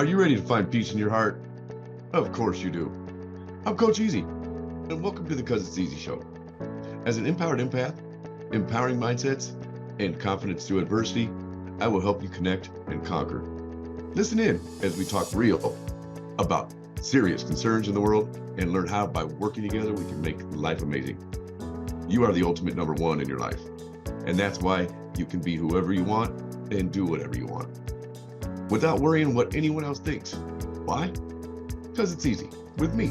Are you ready to find peace in your heart? Of course you do. I'm Coach EaZy, and welcome to the Its EaZy Show. As an empowered empath, empowering mindsets, and confidence through adversity, I will help you connect and conquer. Listen in as we talk real about serious concerns in the world and learn how by working together we can make life amazing. You are the ultimate number one in your life, and that's why you can be whoever you want and do whatever you want without worrying what anyone else thinks. Why? Because it's easy with me,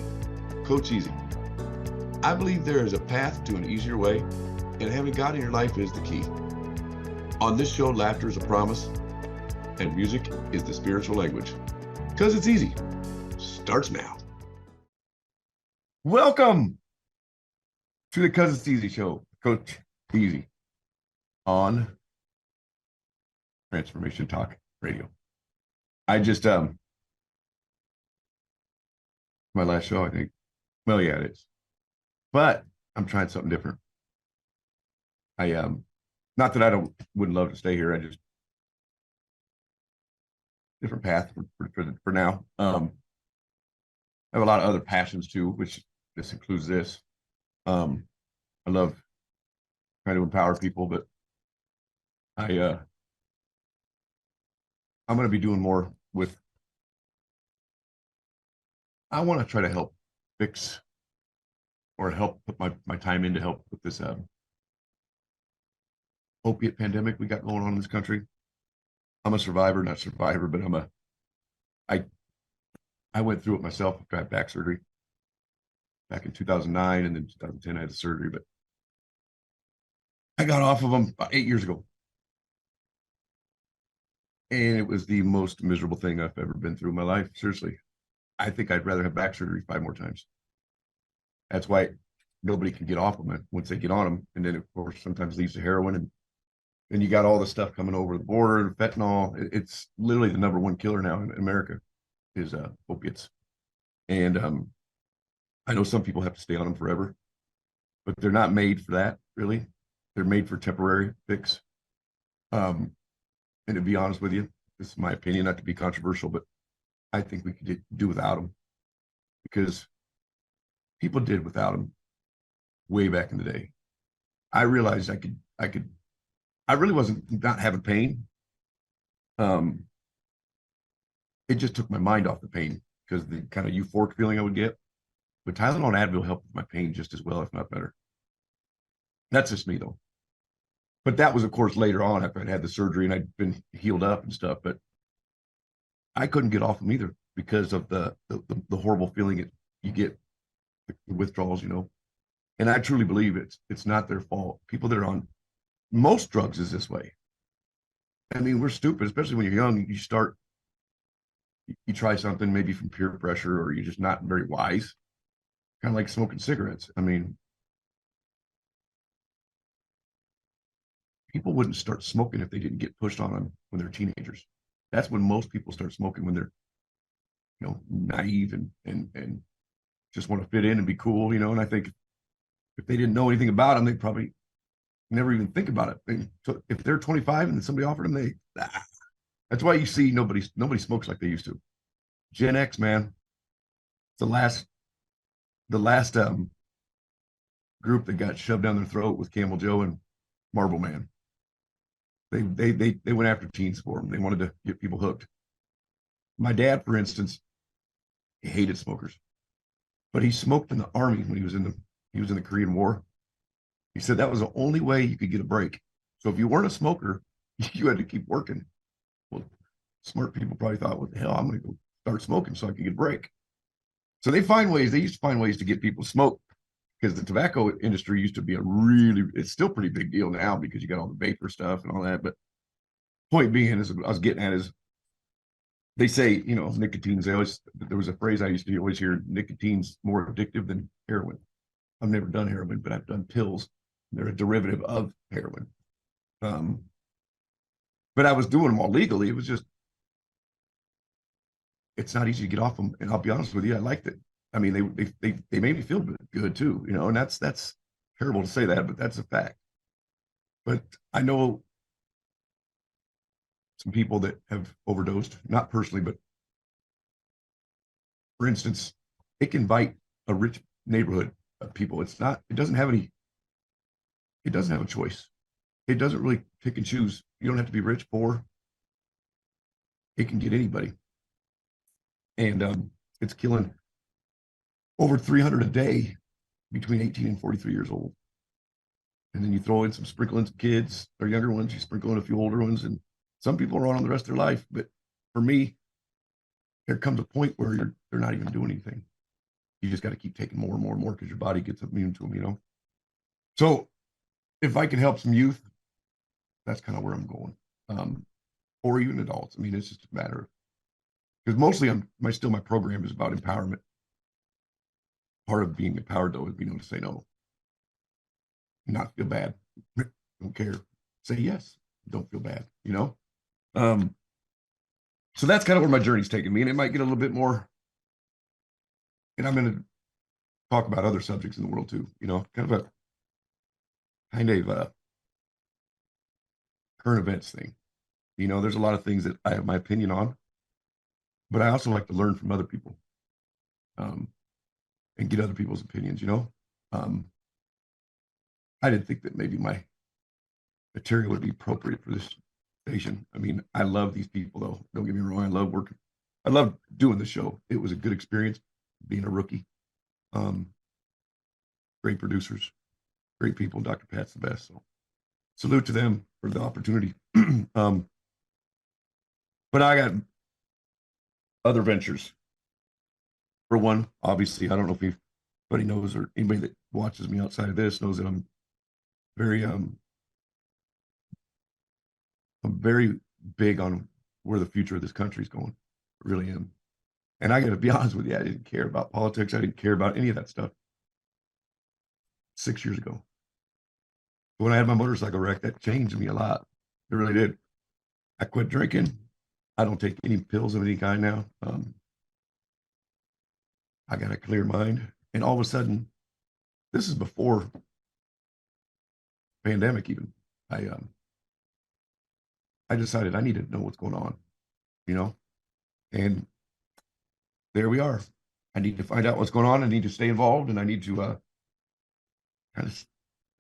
Coach EaZy. I believe there is a path to an easier way, and having God in your life is the key. On this show, laughter is a promise, and music is the spiritual language. Because it's easy. Starts now. Welcome to the Its EaZy Show, Coach EaZy, on Transformation Talk Radio. I just, my last show, I think. Well, yeah, it is. But I'm trying something different. Not that I wouldn't love to stay here. I just, different path for now. I have a lot of other passions too, which this includes this. I love trying to empower people, but I'm going to be doing more with, I want to try to help fix or help put my time in to help with this opiate pandemic we got going on in this country. I'm a survivor, not survivor, but I went through it myself after I had back surgery back in 2009, and then 2010 I had the surgery, but I got off of them about 8 years ago. And it was the most miserable thing I've ever been through in my life. Seriously. I think I'd rather have back surgery 5 more times. That's why nobody can get off them once they get on them. And then, of course, sometimes leads to heroin. And then you got all the stuff coming over the border, fentanyl. It's literally the number one killer now in America is opiates. And I know some people have to stay on them forever, but they're not made for that, really. They're made for temporary fix. And to be honest with you, this is my opinion, not to be controversial, but I think we could do without them, because people did without them way back in the day. I realized I really wasn't not having pain. It just took my mind off the pain because the kind of euphoric feeling I would get. But Tylenol and Advil helped with my pain just as well, if not better. That's just me, though. But that was, of course, later on after I'd had the surgery and I'd been healed up and stuff. But I couldn't get off them either because of the horrible feeling you get, the withdrawals, you know. And I truly believe it's not their fault. People that are on most drugs is this way. I mean, we're stupid, especially when you're young. You try something maybe from peer pressure, or you're just not very wise. Kind of like smoking cigarettes. I mean, people wouldn't start smoking if they didn't get pushed on them when they're teenagers. That's when most people start smoking, when they're, naive and just want to fit in and be cool, And I think if they didn't know anything about them, they'd probably never even think about it. So if they're 25 and then somebody offered them, that's why you see nobody smokes like they used to. Gen X, man, the last group that got shoved down their throat with Camel Joe and Marble Man. They went after teens for them. They wanted to get people hooked. My dad, for instance, he hated smokers, but he smoked in the Army when he was in the Korean War. He said that was the only way you could get a break. So if you weren't a smoker, you had to keep working. Well, smart people probably thought, what the hell, I'm going to go start smoking so I can get a break. So they used to find ways to get people to smoke, because the tobacco industry used to be it's still a pretty big deal now because you got all the vapor stuff and all that. But point being, is I was getting at is, they say, nicotine, there was a phrase I used to always hear, nicotine's more addictive than heroin. I've never done heroin, but I've done pills. They're a derivative of heroin. But I was doing them all legally. It was just, it's not easy to get off them. And I'll be honest with you, I liked it. I mean, they made me feel good too, and that's terrible to say that, but that's a fact. But I know some people that have overdosed, not personally, but For instance, it can invite a rich neighborhood of people. It doesn't have a choice. It doesn't really pick and choose. You don't have to be rich, poor. It can get anybody. And it's killing over 300 a day between 18 and 43 years old. And then you throw in some sprinkling some kids or younger ones, you sprinkle in a few older ones, and some people are on the rest of their life. But for me, there comes a point where they're not even doing anything. You just got to keep taking more and more and more because your body gets immune to them, So if I can help some youth, that's kind of where I'm going. Or even adults. I mean, it's just a matter of, because mostly my program is about empowerment. Part of being empowered, though, is being able to say no, not feel bad, don't care, say yes, don't feel bad, So that's kind of where my journey's taken me, and it might get a little bit more, and I'm going to talk about other subjects in the world too, kind of a current events thing. There's a lot of things that I have my opinion on, but I also like to learn from other people, and get other people's opinions, I didn't think that maybe my material would be appropriate for this station. I mean, I love these people, though. Don't get me wrong. I love working. I love doing the show. It was a good experience being a rookie. Great producers, great people. Dr. Pat's the best. So salute to them for the opportunity. But I got other ventures. For one, obviously, I don't know if anybody knows, or anybody that watches me outside of this knows that I'm very big on where the future of this country is going. I really am. And I got to be honest with you, I didn't care about politics. I didn't care about any of that stuff 6 years ago. When I had my motorcycle wreck, that changed me a lot. It really did. I quit drinking. I don't take any pills of any kind now. I got a clear mind. And all of a sudden, this is before pandemic even. I decided I needed to know what's going on, and there we are. I need to find out what's going on. I need to stay involved, and I need to kind of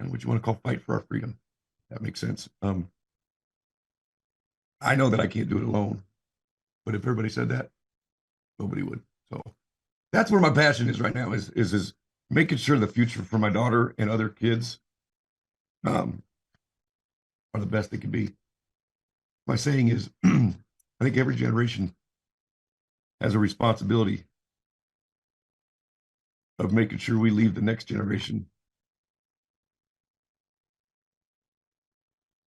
what you want to call fight for our freedom. That makes sense. I know that I can't do it alone, but if everybody said that, nobody would. So that's where my passion is right now, is making sure the future for my daughter and other kids are the best they can be. My saying is, I think every generation has a responsibility of making sure we leave the next generation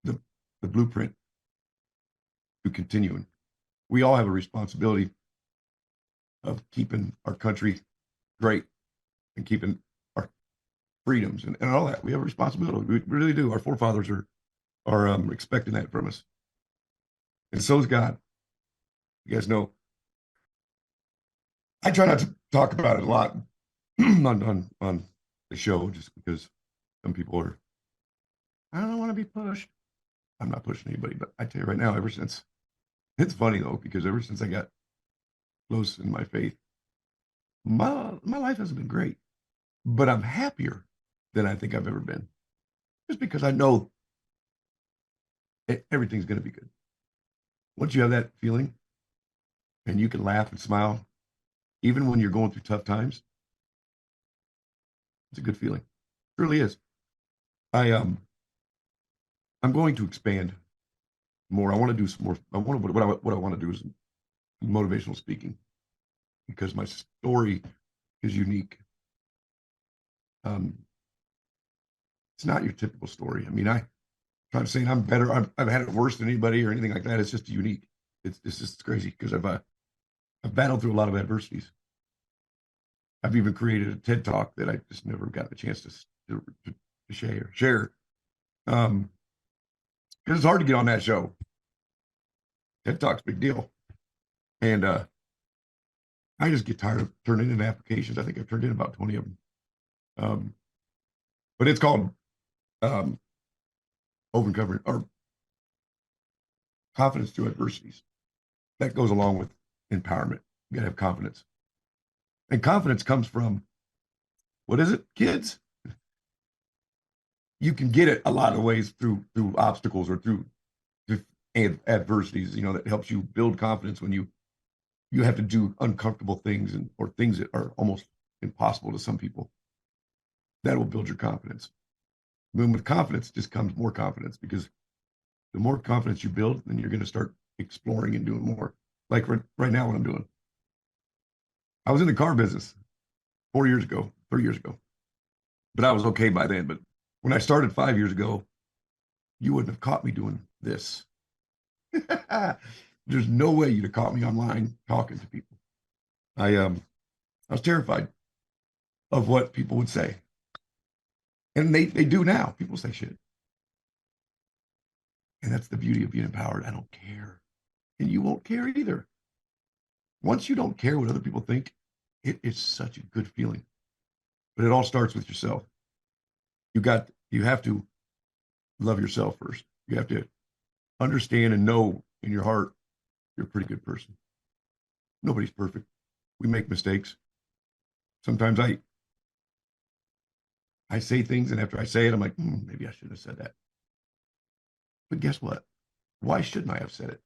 the blueprint to continuing. We all have a responsibility of keeping our country great and keeping our freedoms and all that. We have a responsibility. We really do. Our forefathers are expecting that from us. And so is God. You guys know, I try not to talk about it a lot on the show, just because some people are, I don't want to be pushed. I'm not pushing anybody, but I tell you right now, it's funny though, because ever since I got close in my faith, my life hasn't been great, but I'm happier than I think I've ever been, just because I know everything's going to be good. Once you have that feeling and you can laugh and smile, even when you're going through tough times, it's a good feeling. It really is. I'm going to expand more. I want to do some more. What I want to do is motivational speaking, because my story is unique. It's not your typical story. I mean, I'm not saying I'm better. I've had it worse than anybody or anything like that. It's just unique. It's just crazy, because I've battled through a lot of adversities. I've even created a TED Talk that I just never got a chance to share. Because it's hard to get on that show. TED Talk's a big deal. And I just get tired of turning in applications. I think I've turned in about 20 of them. But it's called Overcoming or Confidence Through Adversities. That goes along with empowerment. You got to have confidence. And confidence comes from, what is it, kids? You can get it a lot of ways through obstacles or through adversities, that helps you build confidence when you have to do uncomfortable things or things that are almost impossible to some people. That will build your confidence. Then with confidence just comes more confidence, because the more confidence you build, then you're going to start exploring and doing more. Like right now, what I'm doing. I was in the car business 3 years ago, but I was okay by then. But when I started 5 years ago, you wouldn't have caught me doing this. There's no way you'd have caught me online talking to people. I was terrified of what people would say. And they do now. People say shit. And that's the beauty of being empowered. I don't care. And you won't care either. Once you don't care what other people think, it is such a good feeling. But it all starts with yourself. You have to love yourself first. You have to understand and know in your heart you're a pretty good person. Nobody's perfect. We make mistakes. Sometimes I say things, and after I say it, I'm like, maybe I shouldn't have said that. But guess what? Why shouldn't I have said it?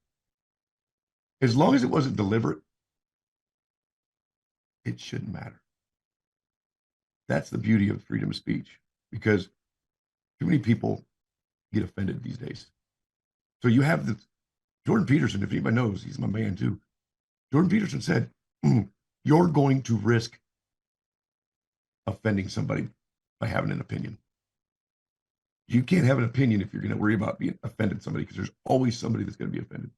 As long as it wasn't deliberate, it shouldn't matter. That's the beauty of freedom of speech, because too many people get offended these days. So you have Jordan Peterson, if anybody knows, he's my man too. Jordan Peterson said, you're going to risk offending somebody by having an opinion. You can't have an opinion if you're going to worry about being offended somebody, because there's always somebody that's going to be offended.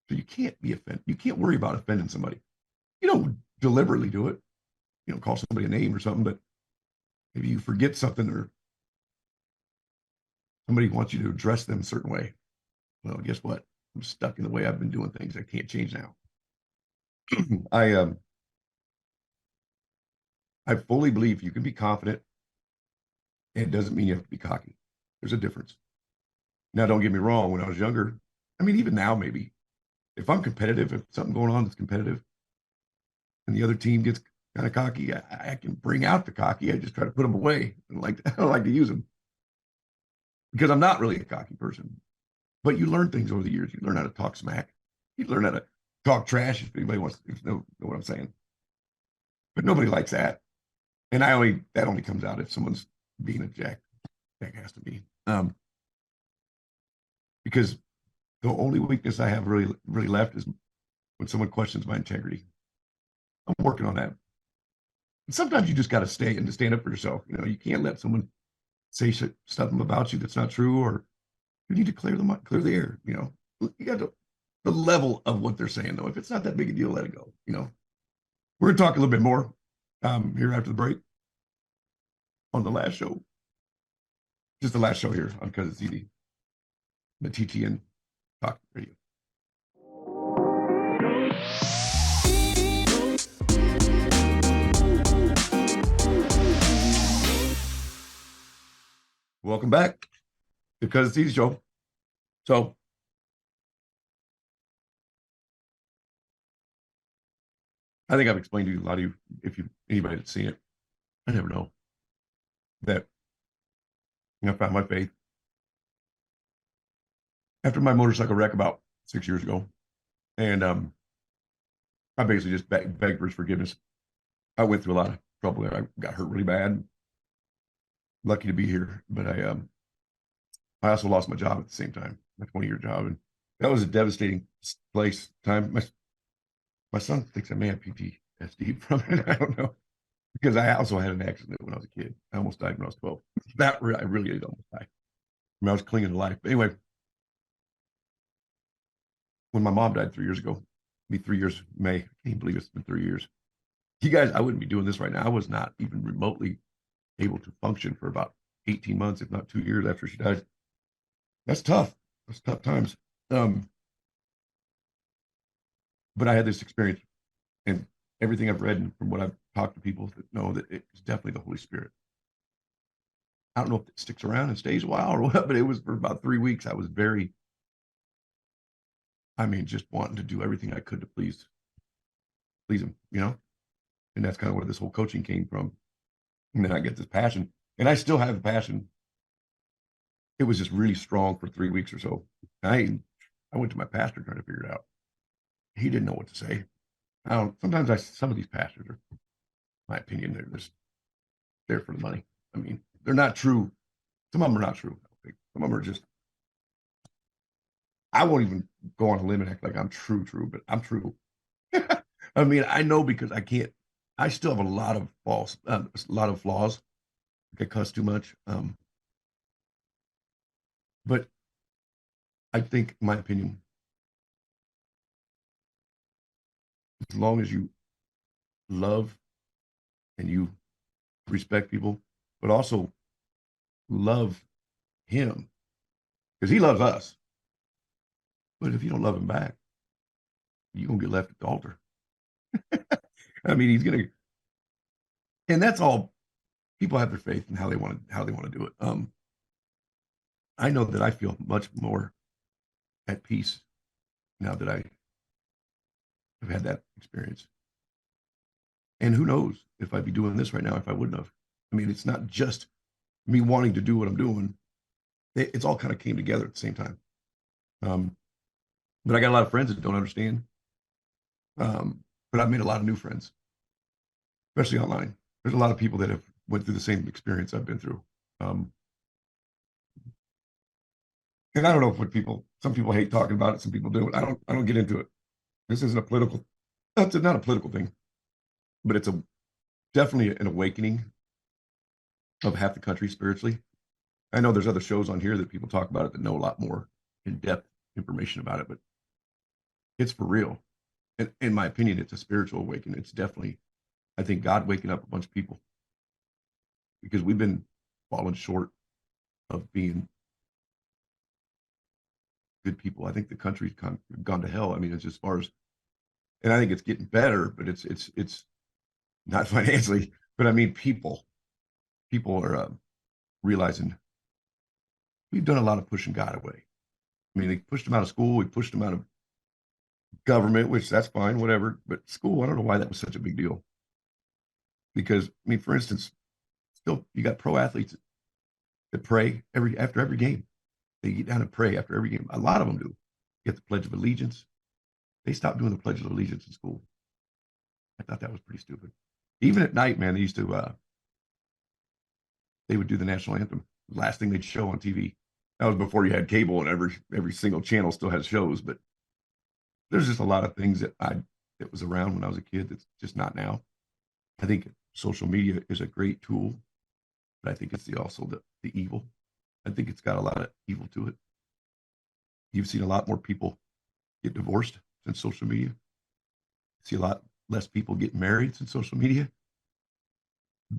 So you can't be offended. You can't worry about offending somebody. You don't deliberately do it. You don't call somebody a name or something, but maybe you forget something, or somebody wants you to address them a certain way. Well, guess what? I'm stuck in the way I've been doing things. I can't change now. I fully believe you can be confident, and it doesn't mean you have to be cocky. There's a difference. Now, don't get me wrong. When I was younger, I mean, even now, maybe if I'm competitive, if something going on that's competitive, and the other team gets kind of cocky, I can bring out the cocky. I just try to put them away. I don't like to use them, because I'm not really a cocky person. But you learn things over the years. You learn how to talk smack. You learn how to talk trash, if anybody wants to know what I'm saying. But nobody likes that. And that only comes out if someone's being a jackass to me. Because the only weakness I have really left is when someone questions my integrity. I'm working on that. And sometimes you just got to stand up for yourself. You can't let someone say something about you that's not true, or you need to clear the air. You got the level of what they're saying, though. If it's not that big a deal, let it go. We're going to talk a little bit more here after the break on the last show. Just the last show here on Because It's EaZy, the TTN Talk Radio. Welcome back, Because It's EaZy show. So, I think I've explained to you, a lot of you, anybody that's seen it, I never know that I found my faith after my motorcycle wreck about 6 years ago. And I basically just begged for his forgiveness. I went through a lot of trouble there. I got hurt really bad. Lucky to be here, but I also lost my job at the same time, my 20-year job, and that was a devastating time. My son thinks I may have PTSD from it. I don't know, because I also had an accident when I was a kid. I almost died when I was 12. I really did almost die. I was clinging to life. But anyway, when my mom died 3 years ago, it'll be 3 years May. I can't even believe it's been 3 years. You guys, I wouldn't be doing this right now. I was not even remotely able to function for about 18 months, if not 2 years after she died. That's tough. That's tough times. But I had this experience, and everything I've read and from what I've talked to people that know that it's definitely the Holy Spirit. I don't know if it sticks around and stays a while or what, but it was for about 3 weeks. I was just wanting to do everything I could to please him, And that's kind of where this whole coaching came from. And then I get this passion, and I still have the passion. It was just really strong for 3 weeks or so. I went to my pastor trying to figure it out. He didn't know what to say. Sometimes some of these pastors are, in my opinion, they're just there for the money. I mean, they're not true. Some of them are not true. Some of them are just, I won't even go on a limb and act like I'm true, but I'm true. I mean, I know because I still have a lot of flaws. I cuss too much. But I think, in my opinion, as long as you love and you respect people, but also love him, because he loves us. But if you don't love him back, you're gonna get left at the altar. I mean, he's gonna, and that's all. People have their faith in how they want to do it. I know that I feel much more at peace now that I have had that experience. And who knows if I'd be doing this right now if I wouldn't have. I mean, it's not just me wanting to do what I'm doing. It's all kind of came together at the same time. But I got a lot of friends that don't understand. But I've made a lot of new friends, especially online. There's a lot of people that have went through the same experience I've been through. And I don't know what some people hate talking about it. Some people do. I don't get into it. This isn't a political, it's not a political thing, but it's definitely an awakening of half the country spiritually. I know there's other shows on here that people talk about it that know a lot more in-depth information about it, but it's for real. And in my opinion, it's a spiritual awakening. It's definitely, I think, God waking up a bunch of people, because we've been falling short of being good people. I think the country's gone to hell. I mean, it's as far as, and I think it's getting better, but it's not financially, but I mean, people are realizing we've done a lot of pushing God away. I mean, they pushed him out of school. We pushed him out of government, which that's fine, whatever. But school, I don't know why that was such a big deal. Because, I mean, for instance, still you got pro athletes that pray after every game. They get down and pray after every game. A lot of them do. Get the Pledge of Allegiance. They stopped doing the Pledge of Allegiance in school. I thought that was pretty stupid. Even at night, man, they used to, they would do the national anthem. Last thing they'd show on TV. That was before you had cable and every single channel still has shows. But there's just a lot of things that was around when I was a kid that's just not now. I think social media is a great tool, but I think it's also the evil. I think it's got a lot of evil to it. You've seen a lot more people get divorced since social media. You see a lot less people get married since social media.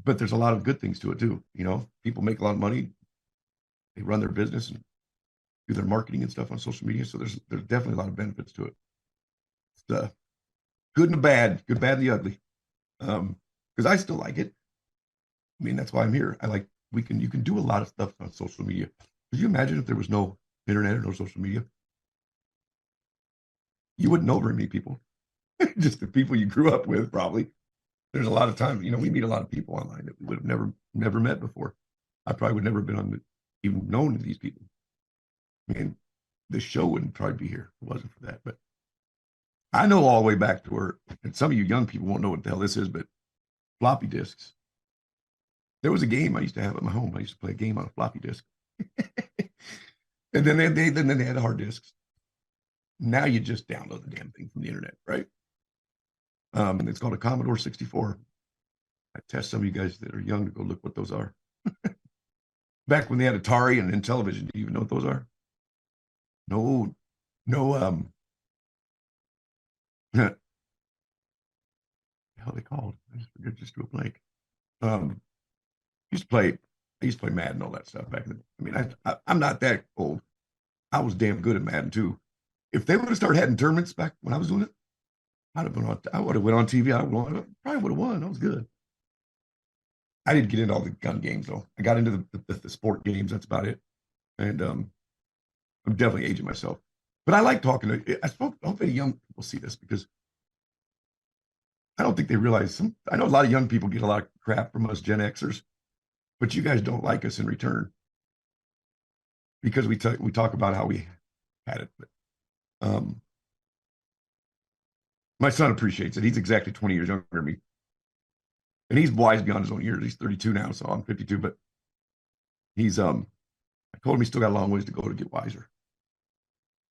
But there's a lot of good things to it too. You know, people make a lot of money. They run their business and do their marketing and stuff on social media. So there's definitely a lot of benefits to it. It's the good and the bad, good, bad, and the ugly. Because I still like it. I mean, that's why I'm here. You can do a lot of stuff on social media. Could you imagine if there was no internet or no social media? You wouldn't know very many people. Just the people you grew up with, probably. There's a lot of time, we meet a lot of people online that we would have never met before. I probably would never have been even known to these people. I mean, the show wouldn't probably be here if it wasn't for that. But I know all the way back to where, and some of you young people won't know what the hell this is, but floppy disks. There was a game I used to have at my home. I used to play a game on a floppy disk. And then they had hard disks. Now you just download the damn thing from the internet, right? And it's called a Commodore 64. I test some of you guys that are young to go look what those are. Back when they had Atari and Intellivision, do you even know what those are? No, what the hell are they called? I just forget, just drew a blank. I used to play Madden and all that stuff back then. I mean, I'm not that old. I was damn good at Madden too. If they would have started having tournaments back when I was doing it, I would have went on TV. Probably would have won. I was good. I didn't get into all the gun games though. I got into the sport games. That's about it. And I'm definitely aging myself. But I like talking to. Hopefully young people see this, because I don't think they realize I know a lot of young people get a lot of crap from us Gen Xers, but you guys don't like us in return because we talk about how we had it. But my son appreciates it. He's exactly 20 years younger than me. And he's wise beyond his own years. He's 32 now, so I'm 52, but he's I told him he's still got a long ways to go to get wiser.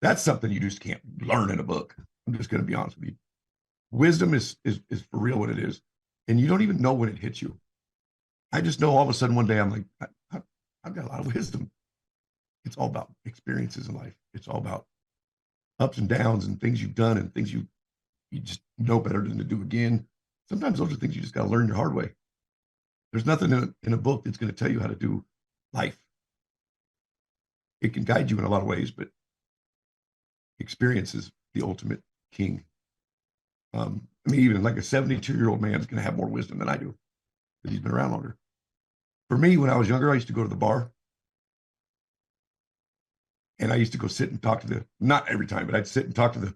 That's something you just can't learn in a book. I'm just going to be honest with you. Wisdom is for real what it is. And you don't even know when it hits you. I just know all of a sudden one day I'm like, I've got a lot of wisdom. It's all about experiences in life. It's all about ups and downs and things you've done and things you just know better than to do again. Sometimes those are things you just got to learn the hard way. There's nothing in a book that's going to tell you how to do life. It can guide you in a lot of ways, but experience is the ultimate king. I mean, even like a 72-year-old man is going to have more wisdom than I do because he's been around longer. For me, when I was younger, I used to go to the bar. And I used to go sit and talk to not every time, but I'd sit and talk to the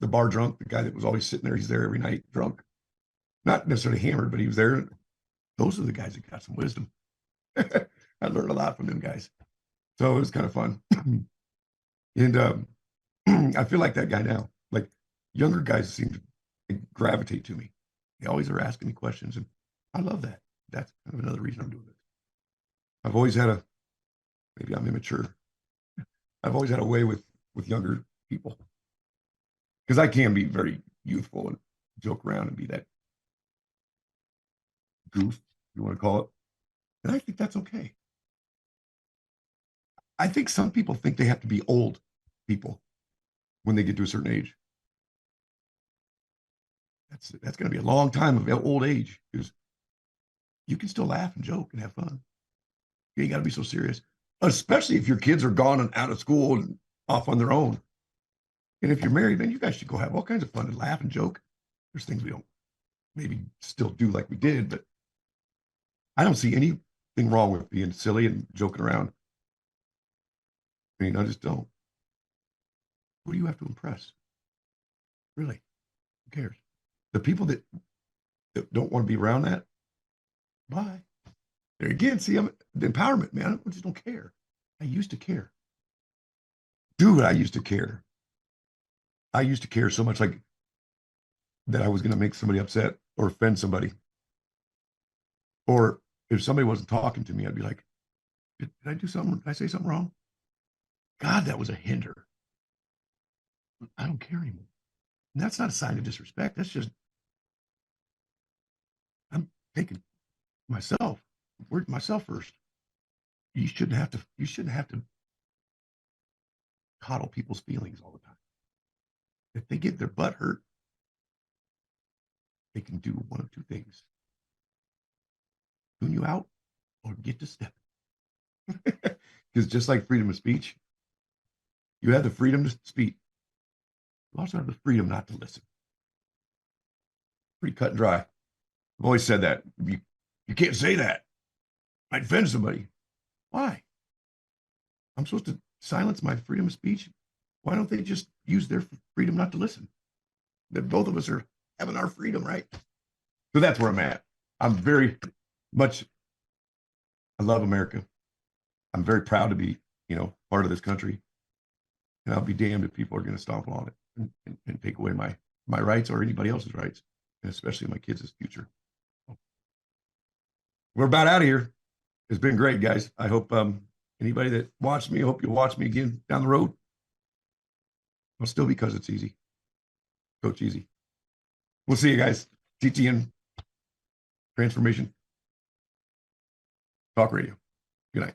bar drunk, the guy that was always sitting there. He's there every night, drunk. Not necessarily hammered, but he was there. Those are the guys that got some wisdom. I learned a lot from them guys. So it was kind of fun. And I feel like that guy now. Like younger guys seem to gravitate to me. They always are asking me questions. And I love that. That's kind of another reason I'm doing this. I've always had maybe I'm immature. I've always had a way with younger people. Because I can be very youthful and joke around and be that goof, if you want to call it. And I think that's okay. I think some people think they have to be old people when they get to a certain age. That's going to be a long time of old age because you can still laugh and joke and have fun. You ain't got to be so serious, especially if your kids are gone and out of school and off on their own. And if you're married, then you guys should go have all kinds of fun and laugh and joke. There's things we don't maybe still do like we did, but I don't see anything wrong with being silly and joking around. I mean, I just don't. Who do you have to impress? Really? Who cares? The people that don't want to be around that, bye. There again, see, I'm the empowerment, man. I just don't care. I used to care. Dude, I used to care. I used to care so much like that I was going to make somebody upset or offend somebody. Or if somebody wasn't talking to me, I'd be like, did I do something? Did I say something wrong? God, that was a hinder. I don't care anymore. And that's not a sign of disrespect. That's just, I'm taking myself first. You shouldn't have to coddle people's feelings all the time. If they get their butt hurt, they can do one of two things. Tune you out or get to step. Because just like freedom of speech, you have the freedom to speak. You also have the freedom not to listen. Pretty cut and dry. I've always said that. You can't say that. Might offend somebody. Why? I'm supposed to silence my freedom of speech? Why don't they just use their freedom not to listen? That both of us are having our freedom, right? So that's where I'm at. I'm very much, I love America. I'm very proud to be, part of this country. And I'll be damned if people are going to stomp on it and take away my rights or anybody else's rights, and especially my kids' future. We're about out of here. It's been great, guys. I hope anybody that watched me, I hope you'll watch me again down the road. I'll still because it's easy. Coach Easy. We'll see you guys. TTN Transformation Talk Radio. Good night.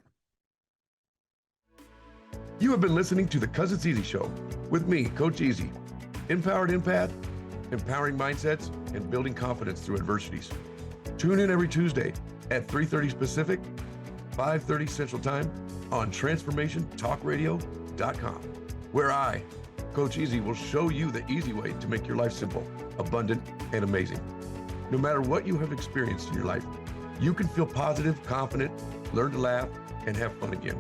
You have been listening to the 'Cause It's Easy Show with me, Coach Easy. Empowered empath, empowering mindsets, and building confidence through adversities. Tune in every Tuesday at 3:30 Pacific, 5:30 Central Time on TransformationTalkRadio.com, where I, Coach Easy, will show you the easy way to make your life simple, abundant, and amazing. No matter what you have experienced in your life, you can feel positive, confident, learn to laugh, and have fun again.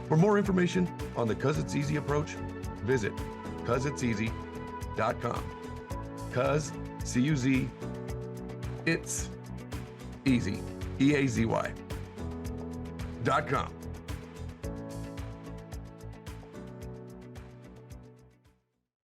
For more information on the 'Cause It's Easy approach, visit CauseIt'sEaZy.com. 'Cause C-U-Z, It's EaZy, EaZy.com.